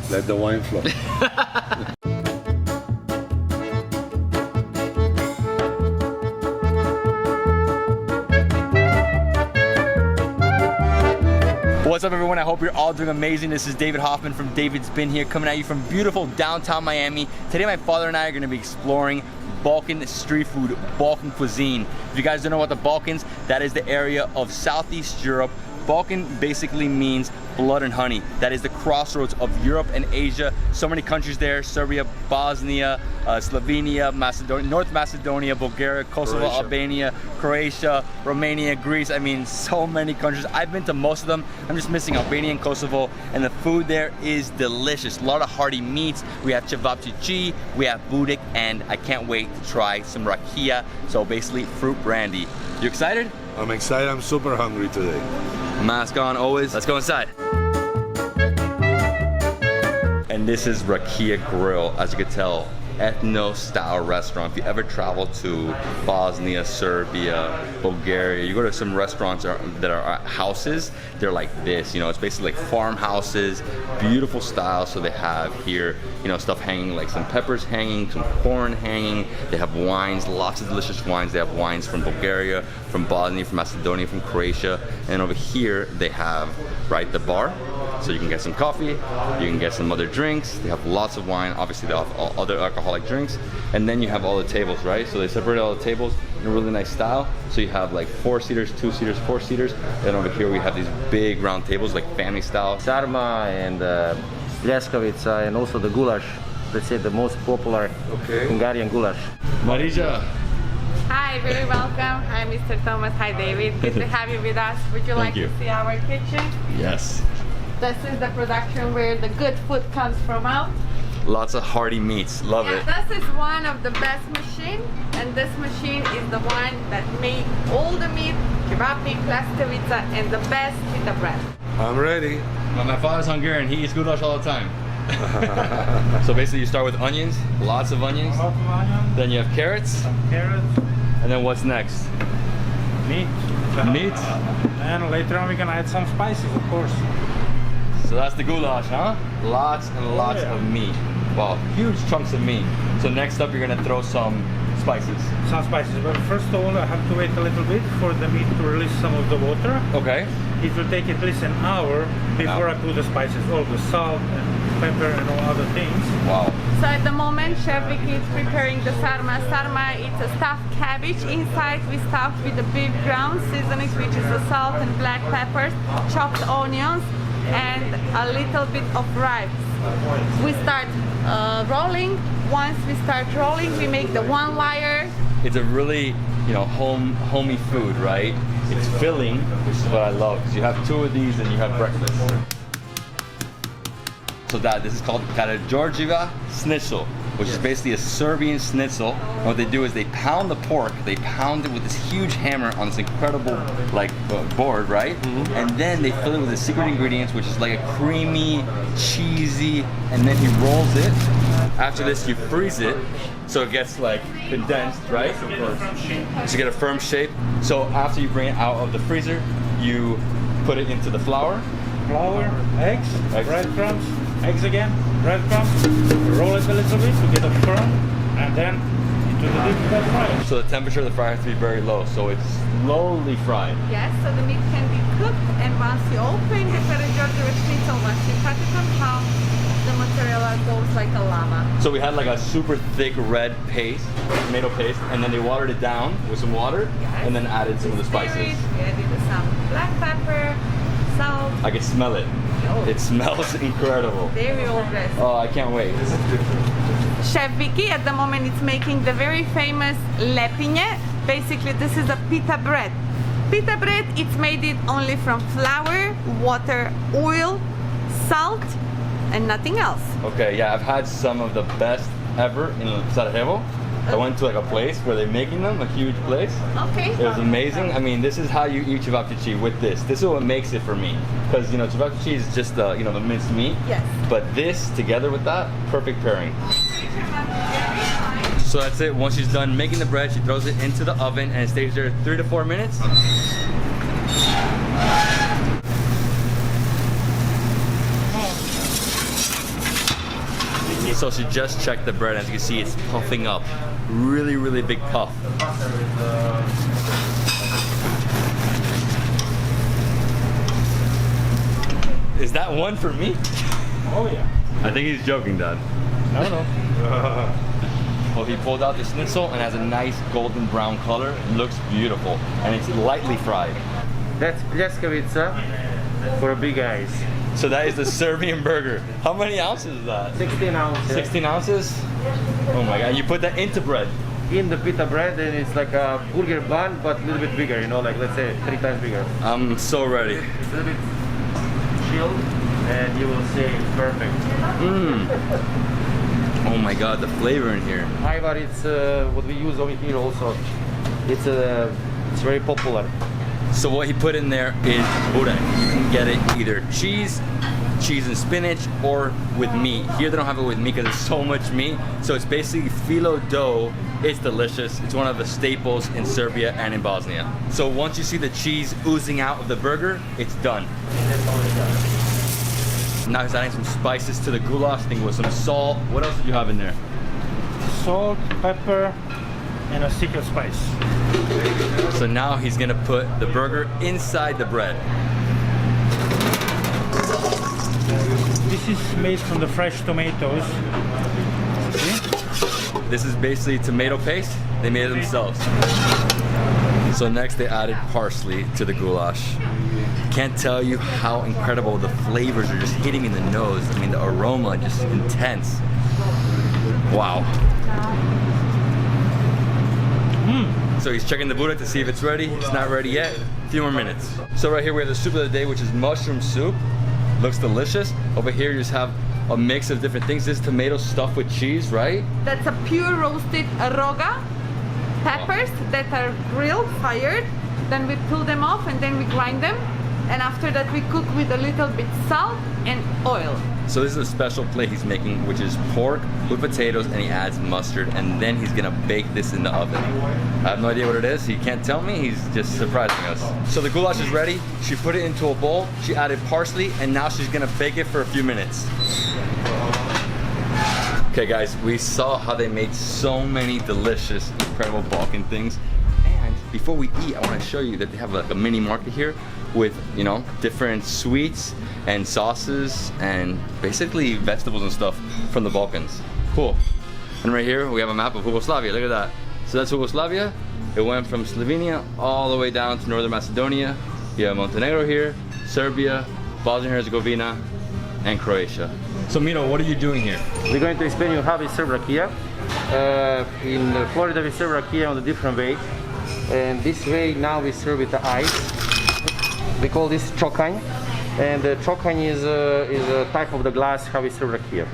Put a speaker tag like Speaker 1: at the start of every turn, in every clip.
Speaker 1: Let the wine flow.
Speaker 2: What's up, everyone? I hope you're all doing amazing. This is David Hoffman from Davidsbeenhere, coming at you from beautiful downtown Miami. Today my father and I are going to be exploring Balkan street food, Balkan cuisine. If you guys don't know what the Balkans, that is the area of Southeast Europe. Balkan basically means blood and honey. That is the crossroads of Europe and Asia. So many countries there: Serbia, Bosnia, Slovenia, Macedonia, North Macedonia, Bulgaria, Kosovo,
Speaker 1: Croatia.
Speaker 2: Albania, Croatia, Romania, Greece. I mean, so many countries. I've been to most of them. I'm just missing Albania and Kosovo, and the food there is delicious. A lot of hearty meats. We have Cevapcici, we have Burek, and I can't wait to try some rakia. So basically, fruit brandy. You excited?
Speaker 1: I'm excited. I'm super hungry today.
Speaker 2: Mask on always. Let's go inside. And this is Rakija Grill. As you can tell, ethno-style restaurant. If you ever travel to Bosnia, Serbia, Bulgaria, you go to some restaurants that are houses, they're like this, you know, it's basically like farmhouses, beautiful style. So they have here, you know, stuff hanging, like some peppers hanging, some corn hanging. They have wines, lots of delicious wines. They have wines from Bulgaria, from Bosnia, from Macedonia, from Croatia. And over here they have, right, the bar. So you can get some coffee, you can get some other drinks. They have lots of wine. Obviously they have other alcoholic drinks. And then you have all the tables, right? So they separate all the tables in a really nice style. So you have like 4-seaters, 2-seaters, 4-seaters. Then over here we have these big round tables, like family style.
Speaker 3: Sarma and pljeskavica, and also the goulash. Let's say the most popular Hungarian goulash.
Speaker 2: Marija.
Speaker 4: Hi, very welcome. Hi, Mr. Thomas. Hi, David. Good to have you with us. Would you like
Speaker 2: you.
Speaker 4: to see our kitchen?
Speaker 2: Yes.
Speaker 4: This is the production where the good food comes from out.
Speaker 2: Lots of hearty meats. Love it.
Speaker 4: This is one of the best machine, and this machine is the one that made all the meat, kebabnik, pljeskavica, and the best pita bread.
Speaker 1: I'm ready.
Speaker 2: My father's Hungarian. He eats goulash all the time. So basically you start with onions, lots of onions.
Speaker 5: Lots of onions,
Speaker 2: Then you have carrots.
Speaker 5: carrots,
Speaker 2: And then what's next?
Speaker 5: meat.
Speaker 2: Meat.
Speaker 5: And later on we can add some spices, of course.
Speaker 2: So that's the goulash, huh? Lots and lots of meat. Wow, huge chunks of meat. So next up, you're gonna throw some spices.
Speaker 5: Some spices, but first of all I have to wait a little bit for the meat to release some of the water.
Speaker 2: Okay.
Speaker 5: It will take at least an hour before I put the spices, all the salt and pepper and all other things.
Speaker 2: Wow.
Speaker 4: So at the moment, Chef Vicky is preparing the sarma. Sarma, it's a stuffed cabbage. Inside we stuffed with the beef ground seasonings, which is the salt and black peppers, chopped onions, and a little bit of rice. We start rolling. Once we start rolling, we make the one layer.
Speaker 2: It's a really, you know, homey food, right? It's filling, which is what I love, because you have 2 of these and you have breakfast. So this is called Karadjordjeva schnitzel, which is basically a Serbian schnitzel. And what they do is they pound the pork, they pound it with this huge hammer on this incredible board, right? And then they fill it with the secret ingredients, which is like a creamy, cheesy, and then he rolls it. After this, you freeze it, so it gets like condensed, right? So you get a firm shape. So after you bring it out of the freezer, you put it into the flour.
Speaker 5: Flour, eggs, breadcrumbs, eggs again, breadcrumbs, roll it a little bit to get it firm, and then into the deep fat fryer.
Speaker 2: So the temperature of the fryer has to be very low, so it's slowly fried.
Speaker 4: Yes, so the meat can be cooked, and once you open the Karadjordjeva schnitzel, once you cut it on top, the mozzarella goes like a lava.
Speaker 2: So we had like a super thick red paste, tomato paste, and then they watered it down with some water, and then added some of the spices.
Speaker 4: We added some black pepper, salt.
Speaker 2: I can smell it. It smells incredible.
Speaker 4: Very old recipe.
Speaker 2: Oh, I can't wait.
Speaker 4: Chef Vicky at the moment is making the very famous lepinje. Basically, this is a pita bread. Pita bread, it's made it only from flour, water, oil, salt, and nothing else.
Speaker 2: Okay, yeah, I've had some of the best ever in Sarajevo. I went to like a place where they're making them, a huge place.
Speaker 4: Okay.
Speaker 2: It was amazing. I mean, this is how you eat cevapcici with this. This is what makes it for me. Because, you know, cevapcici is just the, you know, the minced meat.
Speaker 4: Yes.
Speaker 2: But this, together with that, perfect pairing. So that's it. Once she's done making the bread, she throws it into the oven and it stays there 3 to 4 minutes. So she just checked the bread. As you can see, it's puffing up. Really, really big puff. Is that one for me?
Speaker 5: Oh yeah.
Speaker 2: I think he's joking, Dad.
Speaker 5: No.
Speaker 2: Well, he pulled out the schnitzel and has a nice golden brown color. It looks beautiful, and it's lightly fried.
Speaker 3: That's pljeskavica for big guys.
Speaker 2: So that is the Serbian burger. How many ounces is that?
Speaker 3: 16 ounces.
Speaker 2: 16 ounces? Oh my God, you put that into bread.
Speaker 3: In the pita bread, and it's like a burger bun, but a little bit bigger, you know, like let's say 3 times bigger.
Speaker 2: I'm so ready.
Speaker 3: It's a little bit chilled, and you will see it's perfect.
Speaker 2: Oh my God, the flavor in here.
Speaker 3: Ivar, it's what we use over here also. It's very popular.
Speaker 2: So what he put in there is burek. You can get it either cheese and spinach, or with meat. Here they don't have it with meat because there's so much meat. So it's basically phyllo dough. It's delicious. It's one of the staples in Serbia and in Bosnia. So once you see the cheese oozing out of the burger, it's done. Now he's adding some spices to the goulash, I think with some salt. What else did you have in there?
Speaker 5: Salt, pepper, and a secret spice.
Speaker 2: So now he's gonna put the burger inside the bread.
Speaker 5: This is made from the fresh tomatoes. See?
Speaker 2: This is basically tomato paste. They made it themselves. So next they added parsley to the goulash. Can't tell you how incredible the flavors are just hitting in the nose. I mean, the aroma just intense. Wow. So he's checking the burek to see if it's ready. It's not ready yet. A few more minutes. So right here we have the soup of the day, which is mushroom soup. Looks delicious. Over here you just have a mix of different things. This is tomato stuffed with cheese, right?
Speaker 4: That's a pure roasted roga peppers that are grilled, fired. Then we pull them off and then we grind them. And after that we cook with a little bit salt and oil.
Speaker 2: So this is a special plate he's making, which is pork with potatoes, and he adds mustard, and then he's gonna bake this in the oven. I have no idea what it is. He can't tell me. He's just surprising us. So the goulash is ready. She put it into a bowl. She added parsley, and now she's gonna bake it for a few minutes. Okay guys, we saw how they made so many delicious, incredible Balkan things. And before we eat, I wanna show you that they have like a mini market here with, you know, different sweets and sauces and basically vegetables and stuff from the Balkans. Cool. And right here we have a map of Yugoslavia. Look at that. So that's Yugoslavia. It went from Slovenia all the way down to Northern Macedonia. You have Montenegro here, Serbia, Bosnia and Herzegovina, and Croatia. So Miro, what are you doing here?
Speaker 3: We're going to explain you how we serve rakia. In Florida we serve rakia on a different way. And this way now we serve with the ice. We call this chokanj. And the chokanj is a type of the glass how we serve rakia.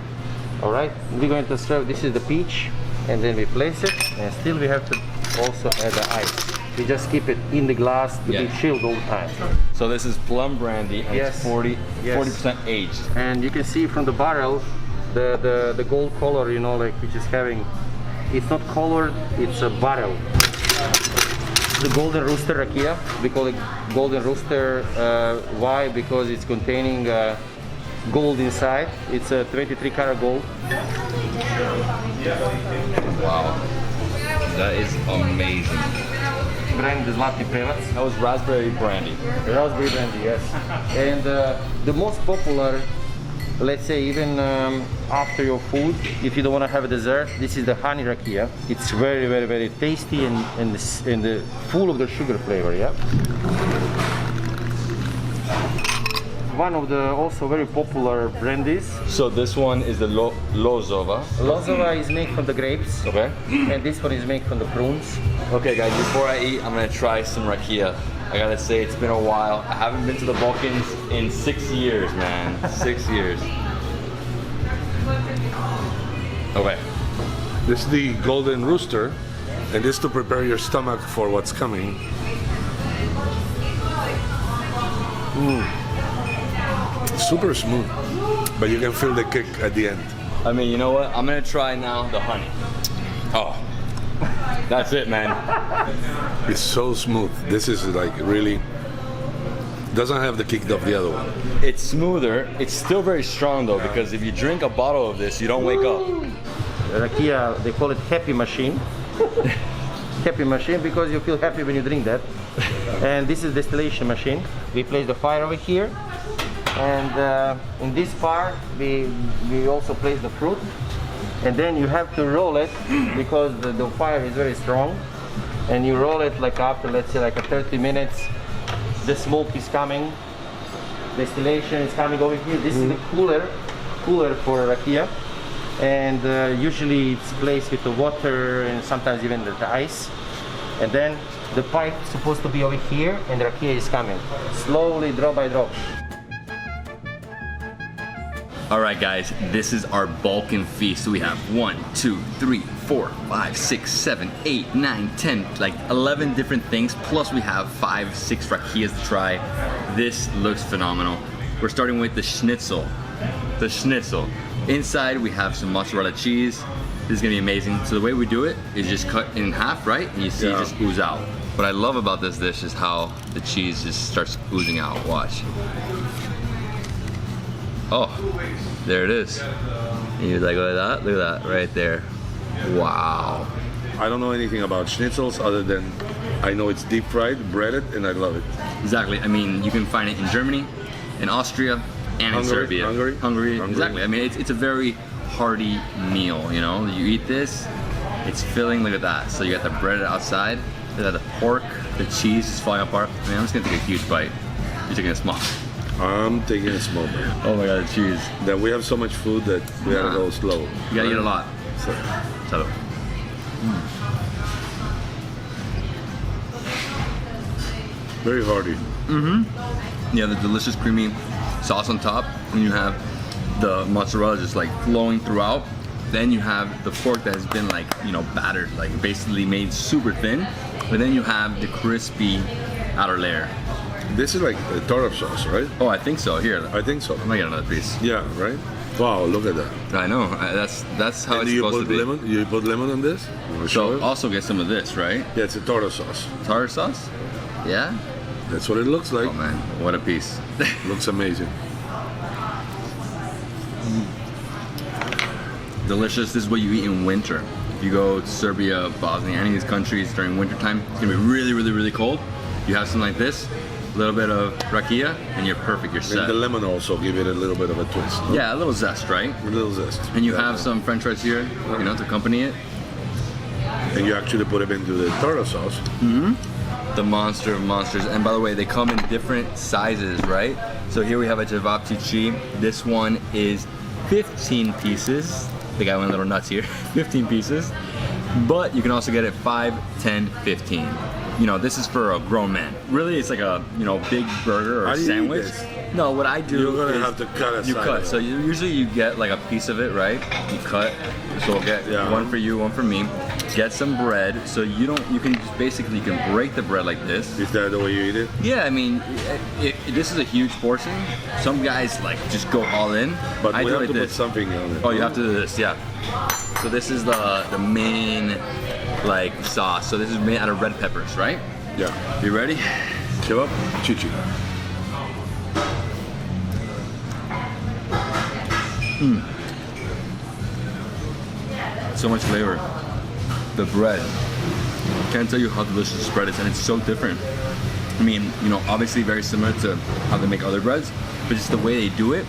Speaker 3: Alright, we're going to serve, this is the peach, and then we place it, and still we have to also add the ice. We just keep it in the glass to be chilled all the time.
Speaker 2: So this is plum brandy, and it's 40% aged.
Speaker 3: And you can see from the barrel, the gold color, you know, like which is having, it's not colored, it's a barrel. The Golden Rooster rakia, we call it Golden Rooster. Why? Because it's containing gold inside. It's a 23 karat gold.
Speaker 2: Wow, that is amazing.
Speaker 3: Brand the Zlatni Prevac.
Speaker 2: That was raspberry brandy.
Speaker 3: Raspberry brandy, yes. And the most popular, let's say even after your food, if you don't want to have a dessert, this is the honey rakia. It's very, very, very tasty and full of the sugar flavor, yeah? One of the also very popular brandies.
Speaker 2: So this one is the Lozova.
Speaker 3: Lozova is made from the grapes.
Speaker 2: Okay.
Speaker 3: And this one is made from the prunes.
Speaker 2: Okay guys, before I eat, I'm gonna try some rakia. I gotta say, it's been a while. I haven't been to the Balkans in 6 years, man. 6 years. Okay.
Speaker 1: This is the Golden Rooster, and this to prepare your stomach for what's coming. Super smooth, but you can feel the kick at the end.
Speaker 2: I mean, you know what? I'm gonna try now the honey. Oh, that's it, man.
Speaker 1: It's so smooth. This is like really, Doesn't have the kick of the other one.
Speaker 2: It's smoother. It's still very strong though, because if you drink a bottle of this, you don't wake up.
Speaker 3: Rakia, they call it happy machine. Happy machine because you feel happy when you drink that. And this is distillation machine. We place the fire over here, and in this part we also place the fruit. And then you have to roll it because the fire is very strong. And you roll it like after, let's say, like a 30 minutes. The smoke is coming. Distillation is coming over here. This is the cooler for rakia. And usually it's placed with the water and sometimes even the ice. And then the pipe is supposed to be over here, and the rakia is coming slowly, drop by drop.
Speaker 2: All right, guys, this is our Balkan feast. So we have 1, 2, 3, 4, 5, 6, 7, 8, 9, 10, like 11 different things. Plus we have 5, 6 rakias to try. This looks phenomenal. We're starting with the schnitzel. The schnitzel. Inside we have some mozzarella cheese. This is gonna be amazing. So the way we do it is just cut in half, right? And you see it just ooze out. What I love about this dish is how the cheese just starts oozing out. Watch. Oh, there it is. And you're like, look at that right there. Wow.
Speaker 1: I don't know anything about schnitzels other than I know it's deep fried, breaded, and I love it.
Speaker 2: Exactly. I mean, you can find it in Germany, in Austria, and in Serbia. Hungary. Exactly. I mean, it's a very hearty meal, you know? You eat this, it's filling, look at that. So you got the bread outside, you got the pork, the cheese is falling apart. I mean, I'm just gonna take a huge bite. You're taking a small.
Speaker 1: I'm taking a small bite.
Speaker 2: Oh my god, the cheese.
Speaker 1: Then we have so much food that we gotta go slow.
Speaker 2: You gotta eat a lot.
Speaker 1: So. Very hearty.
Speaker 2: Yeah, the delicious creamy sauce on top, and you have the mozzarella just like flowing throughout. Then you have the pork that has been like, you know, battered, like basically made super thin. But then you have the crispy outer layer.
Speaker 1: This is like a tartar sauce, right?
Speaker 2: Oh, I think so. Here,
Speaker 1: I think so.
Speaker 2: I'm gonna get another piece.
Speaker 1: Yeah, right? Wow, look at that.
Speaker 2: I know. That's how
Speaker 1: And
Speaker 2: it's supposed to be.
Speaker 1: Lemon? You put lemon on this?
Speaker 2: So also get some of this, right?
Speaker 1: Yeah, it's a tartar sauce.
Speaker 2: Tartar sauce? Yeah?
Speaker 1: That's what it looks like.
Speaker 2: Oh man, what a piece.
Speaker 1: Looks amazing.
Speaker 2: Delicious. This is what you eat in winter. If you go to Serbia, Bosnia, any of these countries during winter time, it's gonna be really, really, really cold. You have something like this, a little bit of rakia, and you're perfect, you're set.
Speaker 1: And the lemon also give it a little bit of a twist. No?
Speaker 2: Yeah, a little zest, right?
Speaker 1: A little zest.
Speaker 2: And you have some french fries here, you know, to accompany it.
Speaker 1: And you actually put it into the tartar sauce.
Speaker 2: The monster of monsters. And by the way, they come in different sizes, right? So here we have a Cevapcici. This one is 15 pieces. I think I went a little nuts here. 15 pieces. But you can also get it 5, 10, 15. You know, this is for a grown man. Really, it's like a, you know, big burger or
Speaker 1: How do you eat
Speaker 2: sandwich.
Speaker 1: this?
Speaker 2: No, what I do
Speaker 1: You're gonna
Speaker 2: is
Speaker 1: have to cut a
Speaker 2: you
Speaker 1: side
Speaker 2: cut.
Speaker 1: of it.
Speaker 2: So usually you get like a piece of it, right? You cut. So we'll get one for you, one for me. Get some bread. So you can just basically, you can break the bread like this.
Speaker 1: Is that the way you eat it?
Speaker 2: Yeah, I mean, this is a huge portion. Some guys like just go all in.
Speaker 1: But
Speaker 2: I
Speaker 1: we
Speaker 2: do
Speaker 1: have
Speaker 2: like
Speaker 1: to
Speaker 2: this.
Speaker 1: put something on it.
Speaker 2: Oh, you have to do this, yeah. So this is the main like sauce. So this is made out of red peppers, right?
Speaker 1: Yeah.
Speaker 2: You ready?
Speaker 1: Cevapcici.
Speaker 2: So much flavor. The bread. Can't tell you how delicious this bread is, and it's so different. I mean, you know, obviously very similar to how they make other breads, but just the way they do it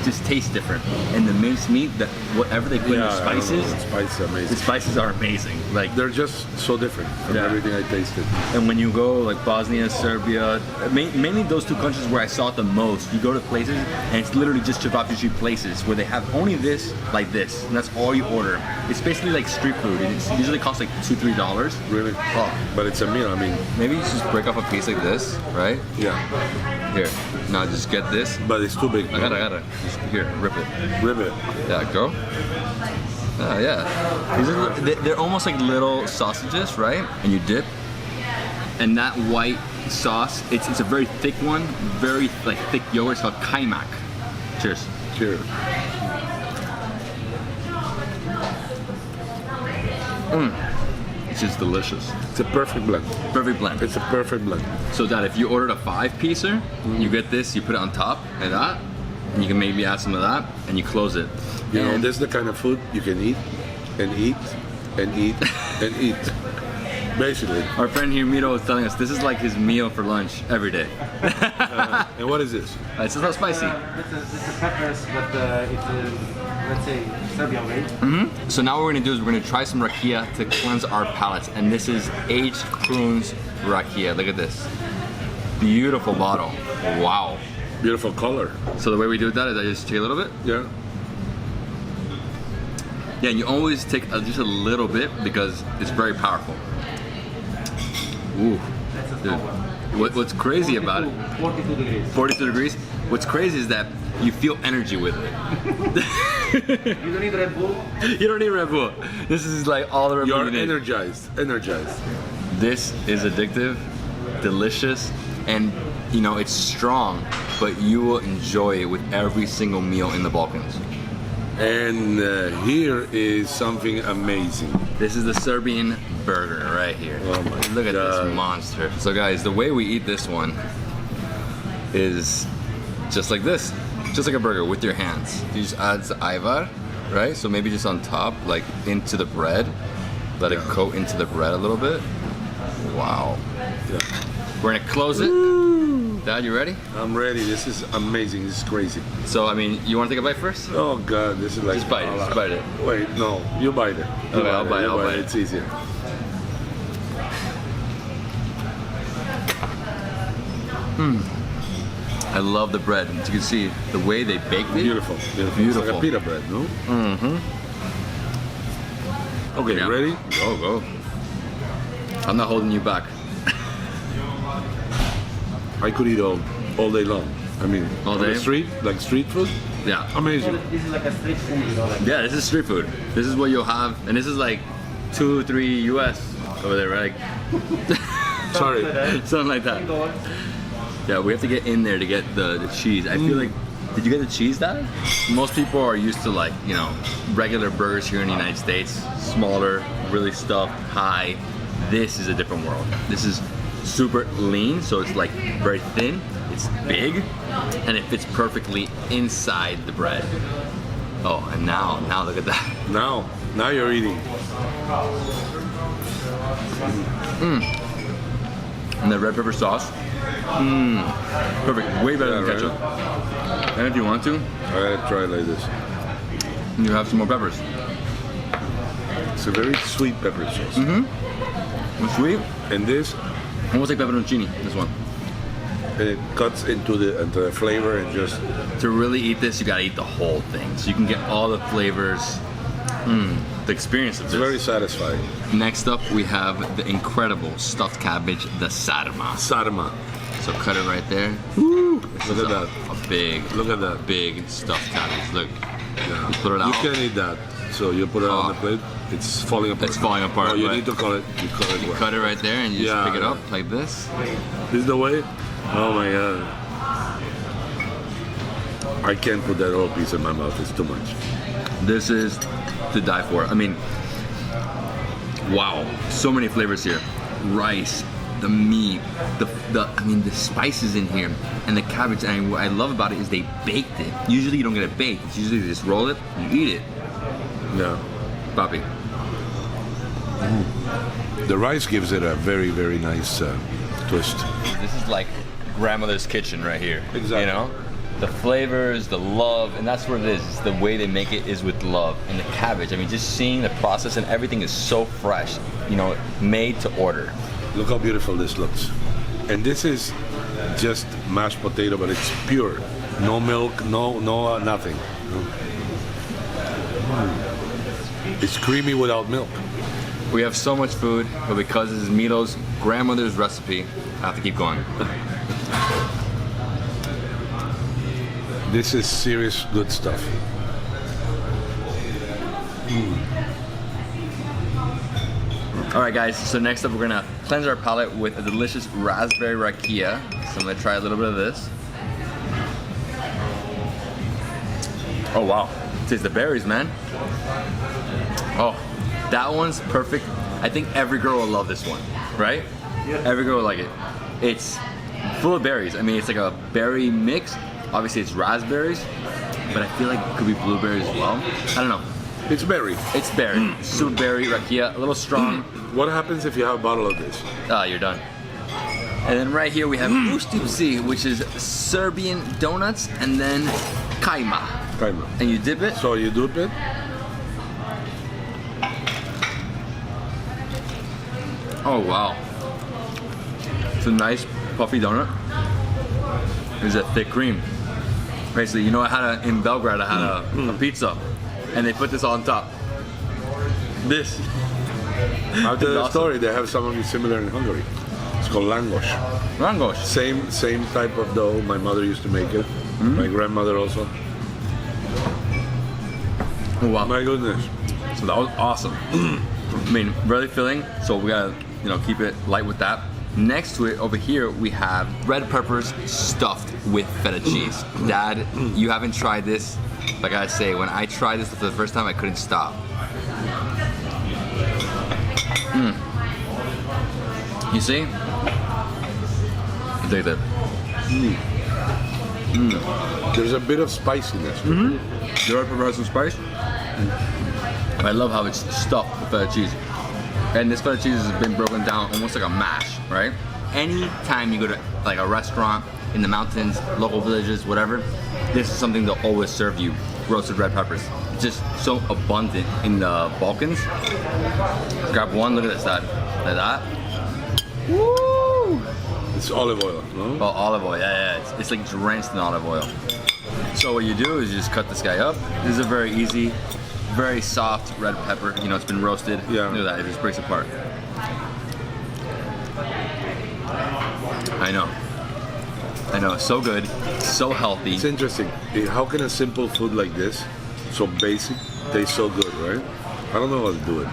Speaker 2: just tastes different. And the minced meat, that whatever they put in the spices,
Speaker 1: The spices are amazing.
Speaker 2: the spices are amazing. Like
Speaker 1: They're just so different from
Speaker 2: Yeah.
Speaker 1: everything I tasted.
Speaker 2: And when you go like Bosnia, Serbia, mainly those two countries where I saw it the most, you go to places and it's literally just Cevapcici places where they have only this, like this, and that's all you order. It's basically like street food. It usually costs like $2, $3.
Speaker 1: Really?
Speaker 2: Oh.
Speaker 1: But it's a meal, I mean,
Speaker 2: Maybe you just break off a piece like this, right?
Speaker 1: yeah.
Speaker 2: Here, now just get this.
Speaker 1: But it's too big.
Speaker 2: I gotta. Just here, rip it.
Speaker 1: Ribbit.
Speaker 2: Yeah, go. Oh yeah. They're almost like little sausages, right? And you dip. And that white sauce, it's a very thick one, very like thick yogurt. It's called kaymak. Cheers.
Speaker 1: Cheers.
Speaker 2: It's which is delicious.
Speaker 1: It's a perfect blend.
Speaker 2: Perfect blend.
Speaker 1: It's a perfect blend.
Speaker 2: So Dad, if you ordered a 5-piecer, you get this, you put it on top like that, and you can maybe add some of that, and you close it.
Speaker 1: You know,
Speaker 2: And
Speaker 1: this is the kind of food you can eat and eat and eat and eat. Basically.
Speaker 2: our friend here, Miro, was telling us this is like his meal for lunch every day.
Speaker 1: And what is this?
Speaker 2: It's not spicy.
Speaker 3: This is peppers, but it's let's say Serbian way.
Speaker 2: So now what we're gonna do is we're gonna try some rakia to cleanse our palates, and this is aged prunes rakia. Look at this, beautiful bottle. Wow.
Speaker 1: Beautiful color.
Speaker 2: So the way we do that is I just take a little bit.
Speaker 1: Yeah.
Speaker 2: Yeah, and you always take just a little bit because it's very powerful. Ooh, dude. What's crazy about it?
Speaker 3: 42 degrees.
Speaker 2: 42 degrees. What's crazy is that you feel energy with it.
Speaker 3: You don't need Red Bull.
Speaker 2: You don't need Red Bull. This is like all the Red Bull
Speaker 1: You're
Speaker 2: you need.
Speaker 1: energized. Energized.
Speaker 2: This is addictive, delicious, and you know it's strong, but you will enjoy it with every single meal in the Balkans.
Speaker 1: And here is something amazing.
Speaker 2: This is the Serbian burger right here.
Speaker 1: Oh my
Speaker 2: Look at
Speaker 1: God.
Speaker 2: this monster. So guys, the way we eat this one is just like this. Just like a burger with your hands. You just add the ayvar, right? So maybe just on top, like into the bread. Let it coat into the bread a little bit. Wow.
Speaker 1: Yeah.
Speaker 2: We're gonna close it. Dad, you ready?
Speaker 1: I'm ready. This is amazing. This is crazy.
Speaker 2: So, I mean, you wanna take a bite first?
Speaker 1: Oh God, this is like.
Speaker 2: Just bite it, just bite it.
Speaker 1: Wait, no, you bite it. You
Speaker 2: Okay, I'll bite it,
Speaker 1: you
Speaker 2: I'll bite it.
Speaker 1: It's easier.
Speaker 2: I love the bread. As you can see, the way they baked it.
Speaker 1: Beautiful, beautiful.
Speaker 2: Beautiful.
Speaker 1: It's like a pita bread, no?
Speaker 2: Mm-hmm.
Speaker 1: Okay,
Speaker 2: Yeah.
Speaker 1: ready?
Speaker 2: Go. I'm not holding you back.
Speaker 1: I could eat all day long. I mean,
Speaker 2: All
Speaker 1: on
Speaker 2: day?
Speaker 1: the street, like street food.
Speaker 2: Yeah.
Speaker 1: Amazing.
Speaker 3: This is like a street food, you know. Like
Speaker 2: Yeah, this is street food. This is what you'll have, and this is like 2-3 US over there, right?
Speaker 1: Sorry.
Speaker 2: Something like that. Yeah, we have to get in there to get the cheese. I feel like, did you get the cheese, Dad? Most people are used to like, you know, regular burgers here in the United States. Smaller, really stuffed, high. This is a different world. This is super lean, so it's like very thin. It's big, and it fits perfectly inside the bread. Oh, and now look at that.
Speaker 1: Now you're eating.
Speaker 2: And the red pepper sauce. Perfect. Way better than
Speaker 1: Yeah, right.
Speaker 2: ketchup. And if you want to,
Speaker 1: I gotta try it like this.
Speaker 2: you have some more peppers.
Speaker 1: It's a very sweet pepper sauce.
Speaker 2: It's sweet.
Speaker 1: And this,
Speaker 2: Almost like pepperoncini, this one.
Speaker 1: and it cuts into the flavor and just.
Speaker 2: To really eat this, you gotta eat the whole thing. So you can get all the flavors. The experience of
Speaker 1: It's
Speaker 2: this.
Speaker 1: very satisfying.
Speaker 2: Next up, we have the incredible stuffed cabbage, the sarma.
Speaker 1: Sarma.
Speaker 2: So cut it right there.
Speaker 1: Look
Speaker 2: This
Speaker 1: at
Speaker 2: is
Speaker 1: that.
Speaker 2: A big,
Speaker 1: Look at that.
Speaker 2: big stuffed cabbage. Look,
Speaker 1: Yeah.
Speaker 2: you put it out.
Speaker 1: You can't eat that. So you put it on the plate. It's falling apart.
Speaker 2: It's falling apart,
Speaker 1: Oh, you
Speaker 2: right.
Speaker 1: need to cut it. You cut it. well.
Speaker 2: Cut it right there, and you just
Speaker 1: Yeah.
Speaker 2: pick it up like this.
Speaker 1: This is the way. Oh my God. I can't put that whole piece in my mouth. It's too much.
Speaker 2: This is to die for. I mean, wow, so many flavors here. Rice, the meat, the spices in here, and the cabbage. And what I love about it is they baked it. Usually you don't get it baked. It's usually you just roll it, you eat it.
Speaker 1: Yeah.
Speaker 2: Papi.
Speaker 1: The rice gives it a very, very nice twist.
Speaker 2: This is like grandmother's kitchen right here.
Speaker 1: Exactly.
Speaker 2: You know? The flavors, the love, and that's what it is. It's the way they make it is with love. And the cabbage, I mean, just seeing the process and everything is so fresh, you know, made to order.
Speaker 1: Look how beautiful this looks. And this is just mashed potato, but it's pure. No milk, no nothing. It's creamy without milk.
Speaker 2: We have so much food, but because this is Miro's grandmother's recipe, I have to keep going.
Speaker 1: This is serious good stuff.
Speaker 2: All right, guys, so next up we're gonna cleanse our palate with a delicious raspberry rakia. So I'm gonna try a little bit of this. Oh, wow. Taste the berries, man. Oh, That one's perfect. I think every girl will love this one, right?
Speaker 5: Yeah.
Speaker 2: Every girl will like it. It's full of berries. I mean, it's like a berry mix. Obviously, it's raspberries, but I feel like it could be blueberries as well. I don't know.
Speaker 1: It's berry.
Speaker 2: It's berry. Super berry, rakia, a little strong.
Speaker 1: What happens if you have a bottle of this?
Speaker 2: You're done. And then right here we have Ustupci, which is Serbian donuts, and then kajma.
Speaker 1: Kajma.
Speaker 2: And you dip it.
Speaker 1: So you dip it.
Speaker 2: Oh wow. It's a nice puffy donut. There's a thick cream. Basically, you know, in Belgrade I had a pizza, and they put this on top. This.
Speaker 1: After the
Speaker 2: awesome.
Speaker 1: story, they have something similar in Hungary. It's called langos.
Speaker 2: Rangos.
Speaker 1: Same type of dough. My mother used to make it. My grandmother also.
Speaker 2: Oh wow.
Speaker 1: My goodness.
Speaker 2: So that was awesome. I mean, really filling. So we gotta, keep it light with that. Next to it, over here, we have red peppers stuffed with feta cheese. Dad, you haven't tried this. But I gotta say, when I tried this for the first time, I couldn't stop. You see? Take that.
Speaker 1: There's a bit of spiciness.
Speaker 2: The red pepper has some spice. I love how it's stuffed with feta cheese. And this feta cheese has been broken down almost like a mash, right? Anytime you go to like a restaurant in the mountains, local villages, whatever, this is something they'll always serve you, roasted red peppers. It's just so abundant in the Balkans. Grab one, look at this, Dad. Like that. Woo!
Speaker 1: It's olive oil, no?
Speaker 2: Oh, olive oil, yeah. It's like drenched in olive oil. So what you do is you just cut this guy up. This is a very easy, very soft red pepper. It's been roasted.
Speaker 1: Yeah.
Speaker 2: Look at that, it just breaks apart. I know, so good, so healthy.
Speaker 1: It's interesting. How can a simple food like this, so basic, taste so good, right? I don't know how to do it.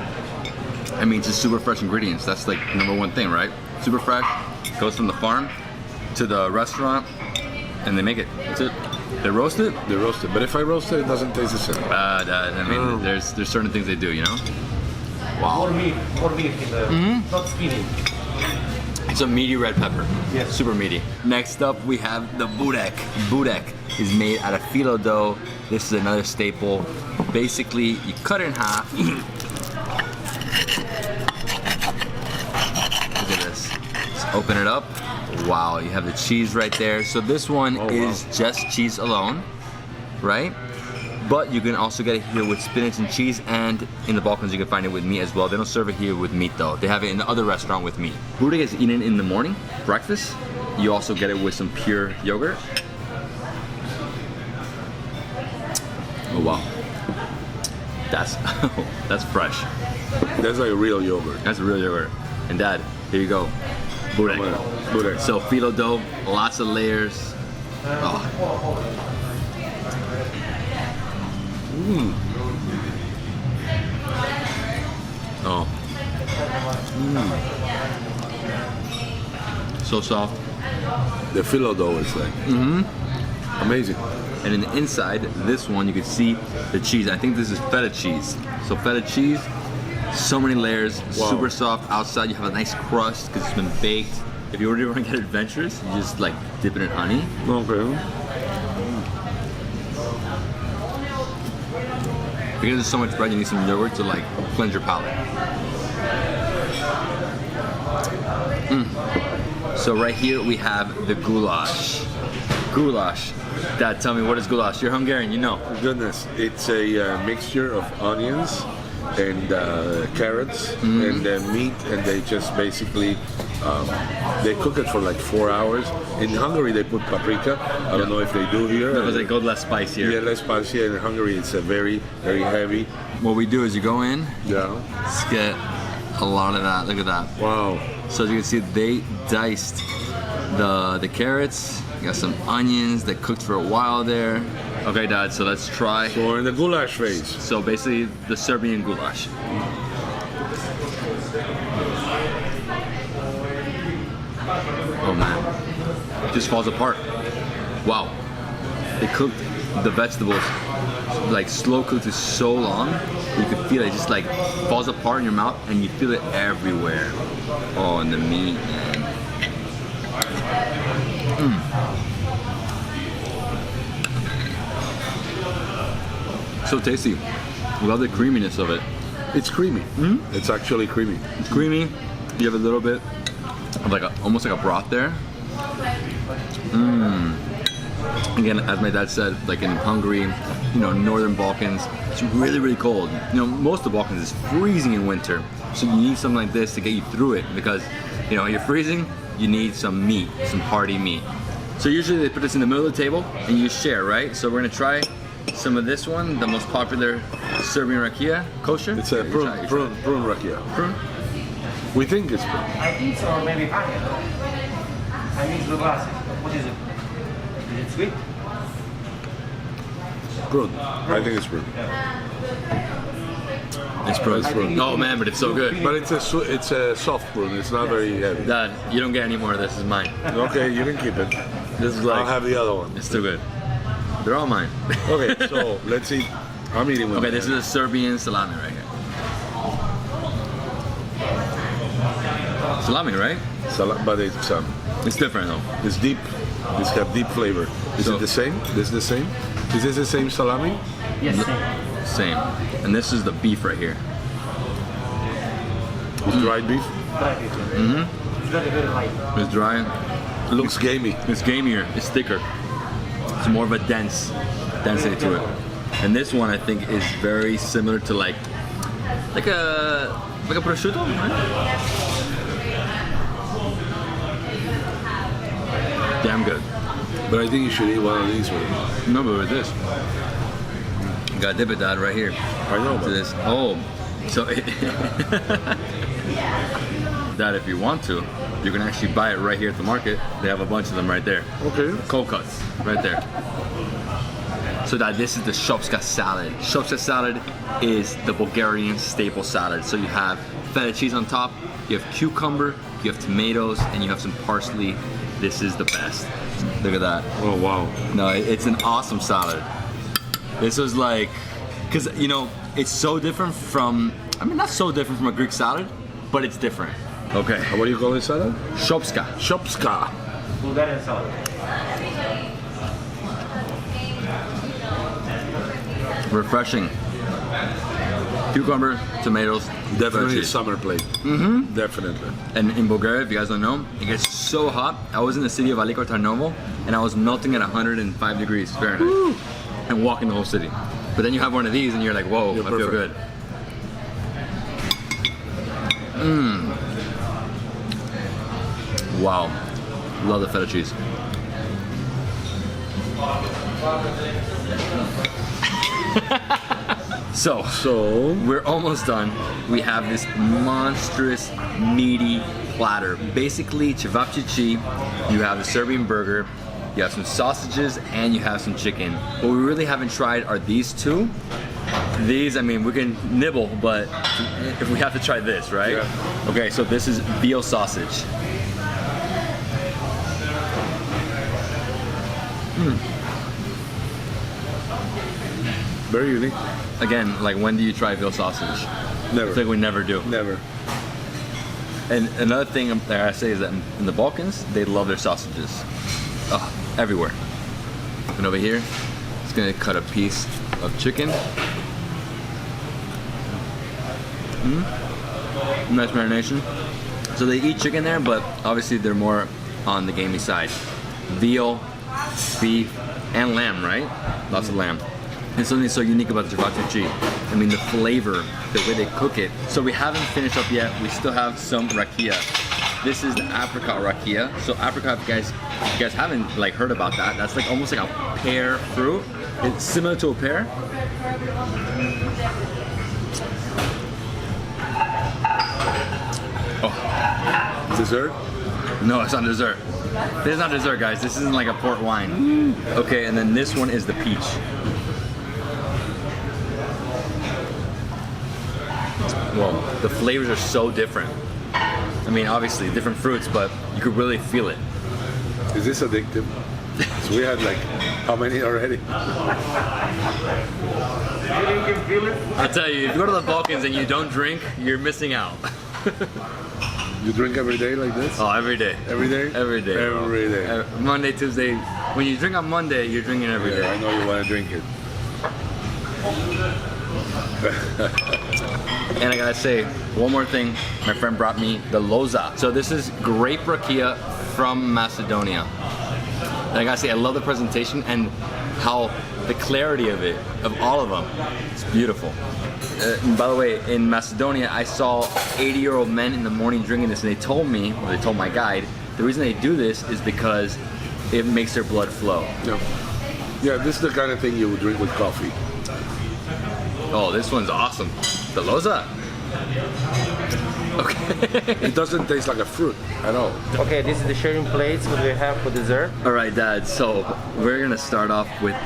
Speaker 2: I mean, it's just super fresh ingredients. That's like number one thing, right? Super fresh, goes from the farm to the restaurant, and they make it. That's it. They roast it?
Speaker 1: They roast it. But if I roast it, it doesn't taste the same.
Speaker 2: I mean, there's certain things they do, Wow.
Speaker 5: More meat in the, not skinny.
Speaker 2: It's a meaty red pepper.
Speaker 5: Yes.
Speaker 2: Super meaty. Next up, we have the burek. Burek is made out of phyllo dough. This is another staple. Basically, you cut it in half. Look at this. Just open it up. Wow, you have the cheese right there. So this one is just cheese alone, right? But you can also get it here with spinach and cheese, and in the Balkans you can find it with meat as well. They don't serve it here with meat though. They have it in the other restaurant with meat. Burek is eaten in the morning, breakfast. You also get it with some pure yogurt. Oh wow. That's fresh.
Speaker 1: That's like real yogurt.
Speaker 2: That's real yogurt. And Dad, here you go. Burek.
Speaker 1: Burek.
Speaker 2: So phyllo dough, lots of layers. Oh. Oh. So soft.
Speaker 1: The phyllo dough is like amazing.
Speaker 2: And in the inside, this one, you can see the cheese. I think this is feta cheese. So feta cheese, so many layers, super soft. Outside, you have a nice crust because it's been baked. If you really want to get adventurous, you just like dip it in honey.
Speaker 1: Okay.
Speaker 2: Because there's so much bread, you need some yogurt to like cleanse your palate. So right here we have the goulash. Goulash. Dad, tell me, what is goulash? You're Hungarian, you know.
Speaker 1: Goodness, it's a mixture of onions and carrots and meat, and they just basically they cook it for like 4 hours. In Hungary they put paprika. I don't know if they do here.
Speaker 2: Because they go less spice here.
Speaker 1: Yeah, less spicy. In Hungary it's a very, very heavy.
Speaker 2: What we do is you go in,
Speaker 1: Yeah.
Speaker 2: just get a lot of that. Look at that.
Speaker 1: Wow.
Speaker 2: So as you can see, they diced the carrots. You got some onions that cooked for a while there. Okay, Dad, so let's try.
Speaker 1: So we're in the goulash phase.
Speaker 2: So basically, the Serbian goulash. Oh man, it just falls apart. Wow. They cooked the vegetables like slow cooked it so long, you can feel it just like falls apart in your mouth, and you feel it everywhere. Oh, and the meat, man. So tasty. Love the creaminess of it.
Speaker 1: It's creamy. It's actually creamy.
Speaker 2: It's creamy. You have a little bit of like almost like a broth there. Again, as my dad said, like in Hungary, northern Balkans, it's really, really cold. Most of the Balkans is freezing in winter. So you need something like this to get you through it, because, you're freezing, you need some meat, some hearty meat. So usually they put this in the middle of the table and you share, right? So we're gonna try some of this one, the most popular Serbian rakia, kosher.
Speaker 1: It's a prune rakia.
Speaker 2: Prune?
Speaker 1: We think it's prune.
Speaker 3: I think so, or maybe onion. I mix the glasses. What is it? Is it sweet?
Speaker 1: Prune. I think it's prune.
Speaker 2: It's prune.
Speaker 1: It's prune.
Speaker 2: Oh man, but it's so good.
Speaker 1: But it's a soft prune. It's not very heavy.
Speaker 2: Dad, you don't get any more of this. This is mine.
Speaker 1: Okay, you can keep it.
Speaker 2: This is like,
Speaker 1: I'll have the other one.
Speaker 2: it's too good. They're all mine.
Speaker 1: Okay, so let's eat. I'm eating one.
Speaker 2: Okay, this is a Serbian salami right here. Salami, right?
Speaker 1: But it's
Speaker 2: It's different though.
Speaker 1: it's deep. It's got deep flavor. Is
Speaker 2: So-
Speaker 1: it the same? This is the same? Is this the same salami?
Speaker 3: Yes,
Speaker 2: Same. And this is the beef right here.
Speaker 1: It's dried beef.
Speaker 3: It's very, very light.
Speaker 2: It's dry.
Speaker 1: Looks gamey.
Speaker 2: It's gamier. It's thicker. It's more of a density to it. And this one I think is very similar to like a prosciutto, right? Damn good.
Speaker 1: But I think you should eat one of these ones.
Speaker 2: No, but with this, you gotta dip it, Dad, right here.
Speaker 1: I know,
Speaker 2: To
Speaker 1: but
Speaker 2: this. Oh, so Dad, if you want to, you can actually buy it right here at the market. They have a bunch of them right there.
Speaker 1: okay.
Speaker 2: Cold cuts, right there. So Dad, this is the shopska salad. Shopska salad is the Bulgarian staple salad. So you have feta cheese on top, you have cucumber, you have tomatoes, and you have some parsley. This is the best. Look at that.
Speaker 1: Oh wow.
Speaker 2: No, it's an awesome salad. This was like, because it's so different from, not so different from a Greek salad, but it's different. Okay.
Speaker 1: What do you call this salad?
Speaker 2: Shopska.
Speaker 1: Shopska.
Speaker 3: Bulgarian salad.
Speaker 2: Refreshing. Cucumber, tomatoes,
Speaker 1: Definitely a
Speaker 2: cheese.
Speaker 1: summer plate. Definitely.
Speaker 2: And in Bulgaria, if you guys don't know, it gets so hot. I was in the city of Veliko Tarnovo, and I was melting at 105 degrees Fahrenheit and walking the whole city. But then you have one of these, and you're like, whoa,
Speaker 1: You're
Speaker 2: I feel
Speaker 1: perfect.
Speaker 2: good. Wow. Love the feta cheese. So we're almost done. We have this monstrous, meaty platter. Basically, cevapcici, you have the Serbian burger, you have some sausages, and you have some chicken. What we really haven't tried are these two. These, we can nibble, but if we have to try this, right?
Speaker 1: Yeah.
Speaker 2: Okay, so this is veal sausage.
Speaker 1: Very unique.
Speaker 2: Again, like when do you try veal sausage?
Speaker 1: Never.
Speaker 2: I think we never do.
Speaker 1: Never.
Speaker 2: And another thing that I say is that in the Balkans, they love their sausages. Oh, everywhere. And over here, it's gonna cut a piece of chicken. Nice marination. So they eat chicken there, but obviously they're more on the gamey side. Veal, beef, and lamb, right? Lots of lamb. And something so unique about the cevapcici. The flavor, the way they cook it. So we haven't finished up yet. We still have some rakia. This is the apricot rakia. So apricot, if you guys haven't heard about that, that's almost like a pear fruit. It's similar to a pear. Oh,
Speaker 1: Dessert?
Speaker 2: no, it's not dessert. This is not dessert, guys. This isn't like a port wine. Okay, and then this one is the peach. Well, the flavors are so different. Obviously different fruits, but you could really feel it.
Speaker 1: Is this addictive? So we had How many already?
Speaker 2: I'll tell you, if you go to the Balkans and you don't drink, you're missing out.
Speaker 1: You drink every day like this?
Speaker 2: Oh, every day.
Speaker 1: Every day?
Speaker 2: Every day.
Speaker 1: Every day.
Speaker 2: Monday, Tuesday. When you drink on Monday, you're drinking every day.
Speaker 1: I know you want to drink it.
Speaker 2: And I gotta say, one more thing. My friend brought me the loza. So this is grape rakia from Macedonia. And I gotta say, I love the presentation and how the clarity of it, of all of them. It's beautiful. And by the way, in Macedonia, I saw 80-year-old men in the morning drinking this, and they told me, or they told my guide, the reason they do this is because it makes their blood flow.
Speaker 1: Yeah, this is the kind of thing you would drink with coffee.
Speaker 2: Oh, this one's awesome. The loza. Okay.
Speaker 1: It doesn't taste like a fruit at all.
Speaker 3: Okay, this is the sharing plates what we have for dessert.
Speaker 2: All right, Dad. So we're gonna start off with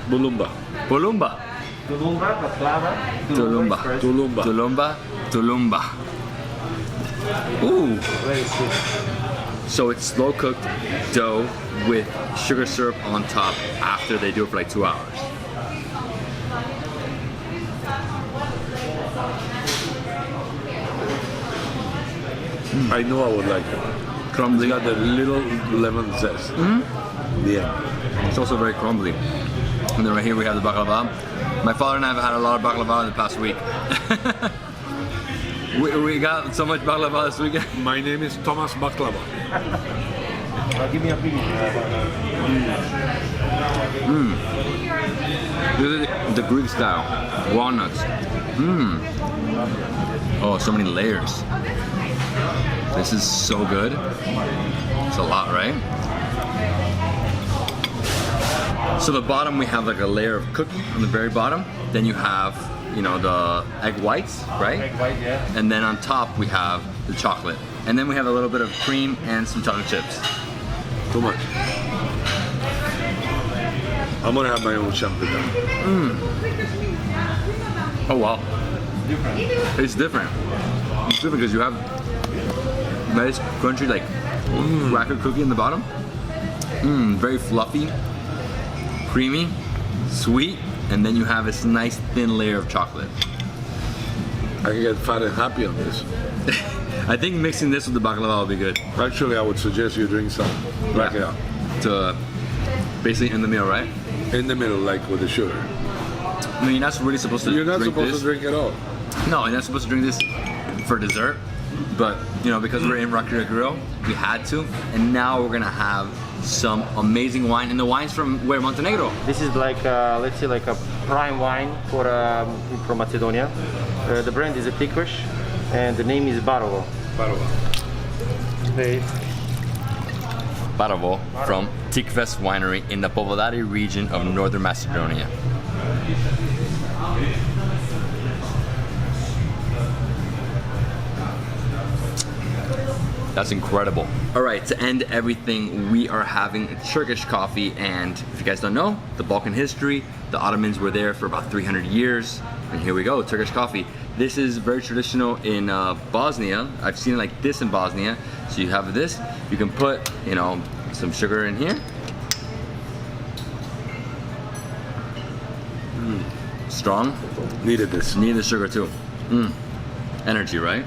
Speaker 1: Bulumba.
Speaker 2: Bulumba.
Speaker 3: Tulumba, baklava.
Speaker 2: Tulumba.
Speaker 1: Tulumba.
Speaker 2: Tulumba. Tulumba. Ooh.
Speaker 3: Very sweet.
Speaker 2: So it's slow cooked dough with sugar syrup on top after they do it for like 2 hours.
Speaker 1: I know I would like it.
Speaker 2: Crumbly.
Speaker 1: It's got the little lemon zest. Yeah.
Speaker 2: It's also very crumbly. And then right here we have the baklava. My father and I have had a lot of baklava in the past week. we got so much baklava this weekend.
Speaker 1: My name is Thomas Baklava.
Speaker 3: Give me a piece.
Speaker 2: This is the Greek style. Walnuts. Oh, so many layers. This is so good. It's a lot, right? So the bottom we have like a layer of cookie on the very bottom. Then you have, you know, the egg whites, right?
Speaker 3: Egg white, yeah.
Speaker 2: And then on top we have the chocolate. And then we have a little bit of cream and some chocolate chips.
Speaker 1: Too much. I'm gonna have my own champagne.
Speaker 2: Oh wow. It's different. It's different because you have nice crunchy like cracker cookie in the bottom. Very fluffy, creamy, sweet, and then you have this nice thin layer of chocolate.
Speaker 1: I can get fat and happy on this.
Speaker 2: I think mixing this with the baklava will be good.
Speaker 1: Actually, I would suggest you drink some rakia
Speaker 2: To basically in the meal, right?
Speaker 1: in the middle, like with the sugar.
Speaker 2: No, you're not really supposed to
Speaker 1: You're not
Speaker 2: drink
Speaker 1: supposed
Speaker 2: this.
Speaker 1: to drink at all.
Speaker 2: No, you're not supposed to drink this for dessert. But, you know, because we're in Rakija Grill, we had to. And now we're gonna have some amazing wine. And the wine's from where? Montenegro?
Speaker 3: This is like, let's say, like a prime wine from Macedonia. The brand is a Tikvish, and the name is Barovo. They
Speaker 2: Baravo from Tikves Winery in the Povodari region of northern Macedonia. That's incredible. All right, to end everything, we are having Turkish coffee, and if you guys don't know, the Balkan history, the Ottomans were there for about 300 years, and here we go, Turkish coffee. This is very traditional in Bosnia. I've seen it like this in Bosnia. So you have this, you can put, you know, some sugar in here. Strong.
Speaker 1: Needed this.
Speaker 2: Need the sugar too. Energy, right?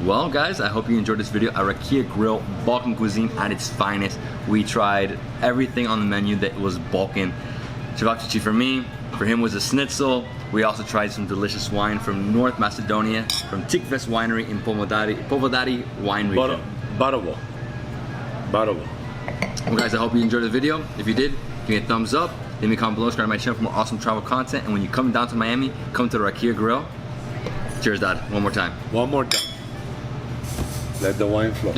Speaker 2: Well, guys, I hope you enjoyed this video. Rakija Grill, Balkan cuisine at its finest. We tried everything on the menu that was Balkan. Cevapcici for me, for him was a schnitzel. We also tried some delicious wine from North Macedonia, from Tikves Winery in Povodari wine region.
Speaker 1: Barovo.
Speaker 2: Well, guys, I hope you enjoyed the video. If you did, give me a thumbs up. Leave me a comment below, subscribe to my channel for more awesome travel content. And when you come down to Miami, come to Rakija Grill. Cheers, Dad. One more time.
Speaker 1: One more time. Let the wine flow.